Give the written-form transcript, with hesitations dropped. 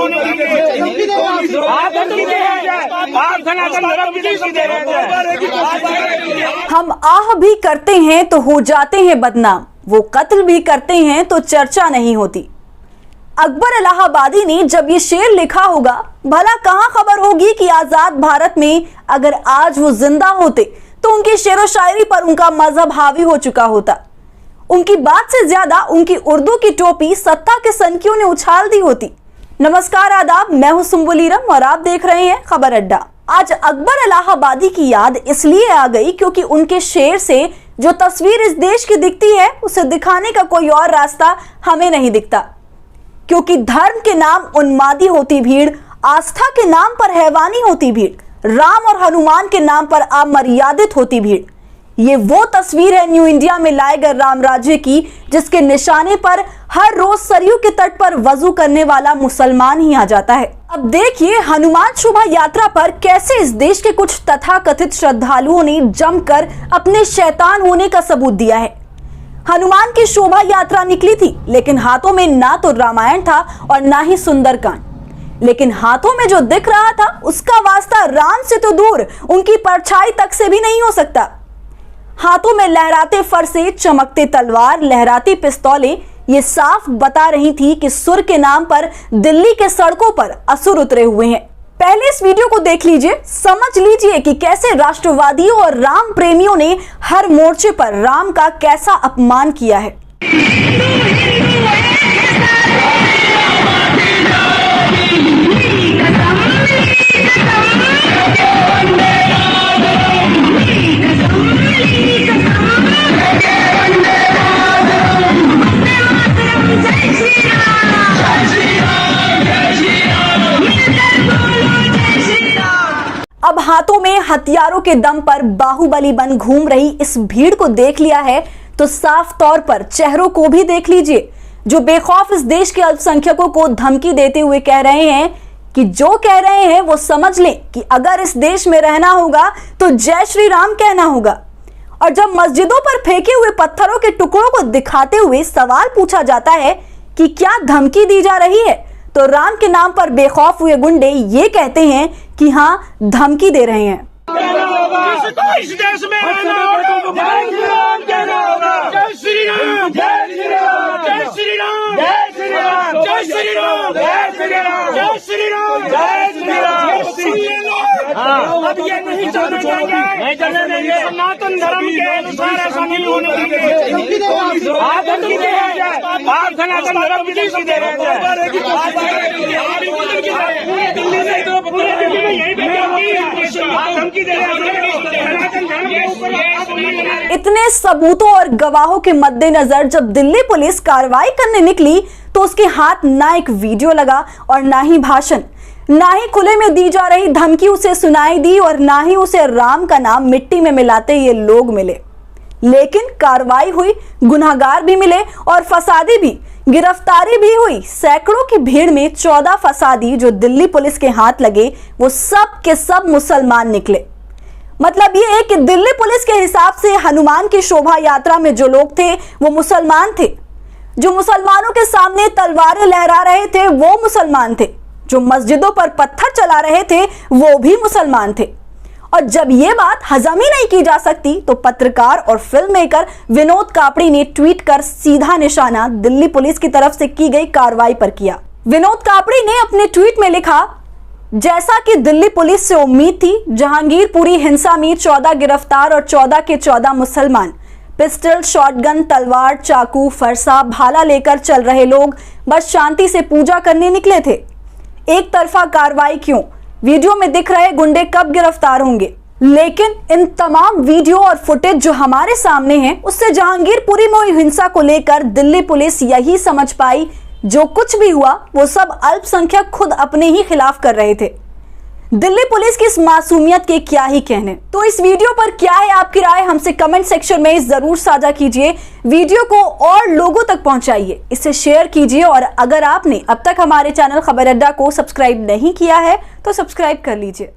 होने देंगे। आप धमकी दे रहे हैं, आप सनातन धर्म की धमकी दे रहे हैं। हम आह भी करते हैं तो हो जाते हैं बदनाम, वो कत्ल भी करते हैं तो चर्चा नहीं होती। अकबर इलाहाबादी ने जब ये शेर लिखा होगा, भला कहां खबर होगी कि आजाद भारत में अगर आज वो जिंदा होते तो उनकी शेरो शायरी पर उनका मजहब हावी हो चुका होता। उनकी बात से ज्यादा उनकी उर्दू की टोपी सत्ता के सनकियों ने उछाल दी होती। नमस्कार, आदाब, मैं हूं सुम्बुल ईरम और आप देख रहे हैं खबर अड्डा। आज अकबर इलाहाबादी की याद इसलिए आ गई क्योंकि उनके शेर से जो तस्वीर इस देश की दिखती है उसे दिखाने का कोई और रास्ता हमें नहीं दिखता। क्योंकि धर्म के नाम उन्मादी होती भीड़, आस्था के नाम पर हैवानी होती भीड़, राम और हनुमान के नाम पर अमर्यादित होती भीड़। ये वो तस्वीर है न्यू इंडिया में लाए गए राम राज्य की, जिसके निशाने पर हर रोज सरयू के तट पर वजू करने वाला मुसलमान ही आ जाता है। अब देखिए हनुमान शोभा यात्रा पर कैसे इस देश के कुछ तथाकथित श्रद्धालुओं ने जमकर अपने शैतान होने का सबूत दिया है। हनुमान की शोभा यात्रा निकली थी, लेकिन हाथों में ना तो रामायण था और ना ही सुंदरकांड। लेकिन हाथों में जो दिख रहा था उसका वास्ता राम से तो दूर उनकी परछाई तक से भी नहीं हो सकता। हाथों में लहराते फरसे, चमकते तलवार, लहराती पिस्तौलें ये साफ बता रही थी कि सुर के नाम पर दिल्ली के सड़कों पर असुर उतरे हुए हैं। पहले इस वीडियो को देख लीजिए, समझ लीजिए कि कैसे राष्ट्रवादियों और राम प्रेमियों ने हर मोर्चे पर राम का कैसा अपमान किया है। अब हाथों में हथियारों के दम पर बाहुबली बन घूम रही इस भीड़ को देख लिया है तो साफ तौर पर चेहरों को भी देख लीजिए, जो बेखौफ इस देश के अल्पसंख्यकों को धमकी देते हुए कह रहे हैं कि जो कह रहे हैं वो समझ लें कि अगर इस देश में रहना होगा तो जय श्री राम कहना होगा। और जब मस्जिदों पर फेंके हुए पत्थरों के टुकड़ों को दिखाते हुए सवाल पूछा जाता है कि क्या धमकी दी जा रही है, तो राम के नाम पर बेखौफ हुए गुंडे ये कहते हैं कि हाँ, धमकी दे रहे हैं। इस देश में जय श्री राम कहना होगा। जय श्री राम, जय श्री राम, जय श्री राम, जय श्री राम, जय श्री राम, जय श्री राम, जय श्री राम, जय श्री राम। अब ये नहीं चलने देंगे, नहीं चलने देंगे। सनातन धर्म के अनुसार ऐसा नहीं होने देंगे। आप धमकी दे रहे हैं, आप सनातन धर्म की धमकी दे रहे हैं। इतने सबूतों और गवाहों के मद्देनजर जब दिल्ली पुलिस कार्रवाई करने निकली तो उसके हाथ ना एक वीडियो लगा और ना ही भाषण, ना ही खुले में दी जा रही धमकी उसे सुनाई दी और ना ही उसे राम का नाम मिट्टी में मिलाते ये लोग मिले। लेकिन कार्रवाई हुई, गुनहगार भी मिले और फसादी भी, गिरफ्तारी भी हुई। सैकड़ों की भीड़ में 14 फसादी जो दिल्ली पुलिस के हाथ लगे वो सब के सब मुसलमान निकले। मतलब ये है कि दिल्ली पुलिस के हिसाब से हनुमान की शोभा यात्रा में जो लोग थे वो मुसलमान थे। जो मुसलमानों के सामने तलवारें लहरा रहे थे वो मुसलमान थे। जो मस्जिदों पर पत्थर चला रहे थे वो भी मुसलमान थे। और जब ये बात हजम ही नहीं की जा सकती तो पत्रकार और फिल्म मेकर विनोद कापड़ी ने ट्वीट कर सीधा निशाना दिल्ली पुलिस की तरफ से की गई कार्रवाई पर किया। विनोद कापड़ी ने अपने ट्वीट में लिखा, जैसा कि दिल्ली पुलिस से उम्मीद थी, जहांगीरपुरी हिंसा में 14 गिरफ्तार और 14 के 14 मुसलमान। पिस्टल, शॉटगन, तलवार, चाकू, फरसा, भाला लेकर चल रहे लोग बस शांति से पूजा करने निकले थे। एक तरफा कार्रवाई क्यों? वीडियो में दिख रहे गुंडे कब गिरफ्तार होंगे? लेकिन इन तमाम वीडियो और फुटेज जो हमारे सामने हैं उससे जहांगीरपुरी में हुई हिंसा को लेकर दिल्ली पुलिस यही समझ पाई, जो कुछ भी हुआ वो सब अल्पसंख्यक खुद अपने ही खिलाफ कर रहे थे। दिल्ली पुलिस की इस मासूमियत के क्या ही कहने। तो इस वीडियो पर क्या है आपकी राय, हमसे कमेंट सेक्शन में जरूर साझा कीजिए। वीडियो को और लोगों तक पहुंचाइए, इसे शेयर कीजिए और अगर आपने अब तक हमारे चैनल खबर अड्डा को सब्सक्राइब नहीं किया है तो सब्सक्राइब कर लीजिए।